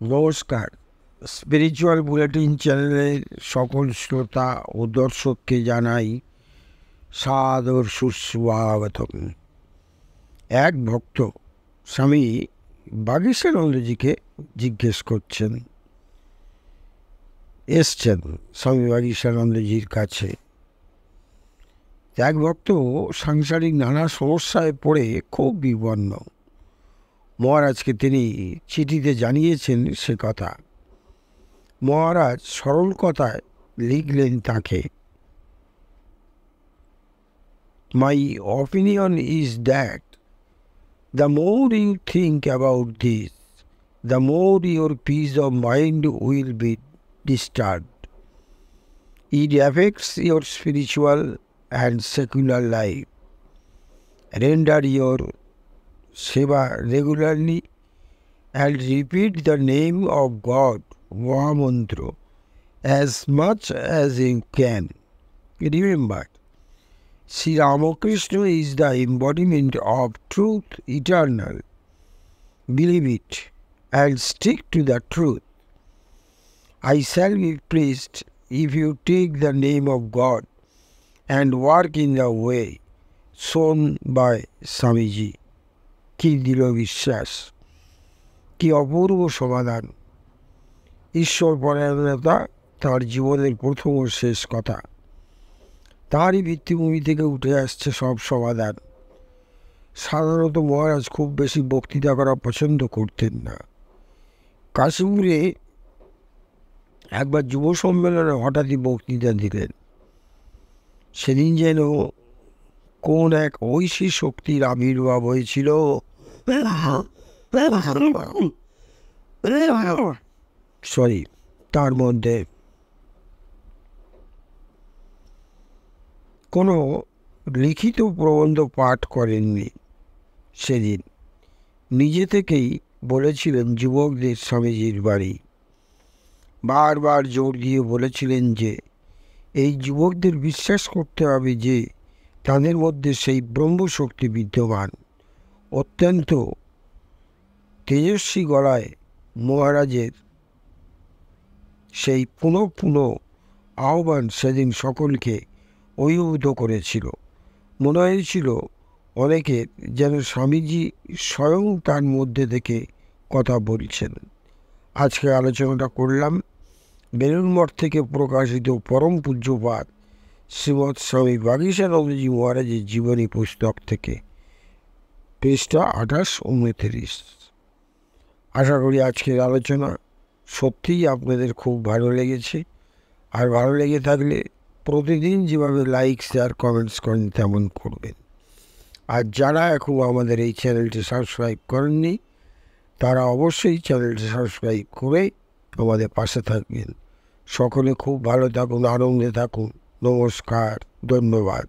নমস্কার। Spiritual bulletin চ্যানেলের সকল শ্রোতা ও দর্শককে জানাই সাদর সুস্বাগতম। এক ভক্ত স্বামী বাগীশানন্দজিকে জিজ্ঞেস করছেন, এসছেন স্বামী বাগীশানন্দজির কাছে। এক ভক্ত সাংসারিক নানা সমস্যায় পড়ে খুব বিপন্ন। মহারাজকে তিনি চিঠিতে জানিয়েছেন সে কথা। মহারাজ সরল কথায় লিখলেন তাকে, my opinion is that the more you think about this, the more your peace of mind will be disturbed. It affects your spiritual and secular life. Render your seva regularly and repeat the name of God, Mahamantra, as much as you can. Remember, Sri Ramakrishna is the embodiment of truth eternal. Believe it and stick to the truth. I shall be pleased if you take the name of God and work in the way shown by Swamiji. কি দৃঢ় বিশ্বাস, কি অপূর্ব সমাধান! ঈশ্বর পরায়ণতা তাঁর জীবনের প্রথম ও শেষ কথা। তাঁরই ভিত্তিভূমি থেকে উঠে আসছে সব সমাধান। সাধারণত মহারাজ খুব বেশি বক্তৃতা করা পছন্দ করতেন না। কাশীপুরে একবার যুব সম্মেলনে হঠাৎই বক্তৃতা দিলেন। সেদিন যেন কোন এক ঐশী শক্তির আবির্ভাব হয়েছিল। তার মধ্যে কোনো লিখিত প্রবন্ধ পাঠ করেননি। সেদিন নিজে থেকেই বলেছিলেন যুবকদের স্বামীজির বাড়ি। বারবার জোর দিয়ে বলেছিলেন যে এই যুবকদের বিশ্বাস করতে হবে যে তাদের মধ্যে সেই ব্রহ্মশক্তি বিদ্যমান। অত্যন্ত তেজস্বী গলায় মহারাজের সেই পুনঃ পুনঃ আহ্বান সেদিন সকলকে অভিভূত করেছিল। মনে হয়েছিল অনেকের যেন স্বামীজি স্বয়ং তার মধ্যে থেকে কথা বলছেন। আজকে আলোচনাটা করলাম বেলুড় মঠ থেকে প্রকাশিত পরম পূজ্যপাদ শ্রীমৎ স্বামী বাগীশানন্দজি মহারাজের জীবনী পুস্তক থেকে, পৃষ্ঠা 28 ও 39। আশা করি আজকের আলোচনা সত্যিই আপনাদের খুব ভালো লেগেছে। আর ভালো লেগে থাকলে প্রতিদিন যেভাবে লাইক শেয়ার কমেন্টস করেন তেমন করবেন। আর যারা এখন আমাদের এই চ্যানেলটি সাবস্ক্রাইব করেননি তারা অবশ্যই চ্যানেলটি সাবস্ক্রাইব করে আমাদের পাশে থাকবেন। সকলে খুব ভালো থাকুন, আনন্দে থাকুন। নমস্কার, ধন্যবাদ।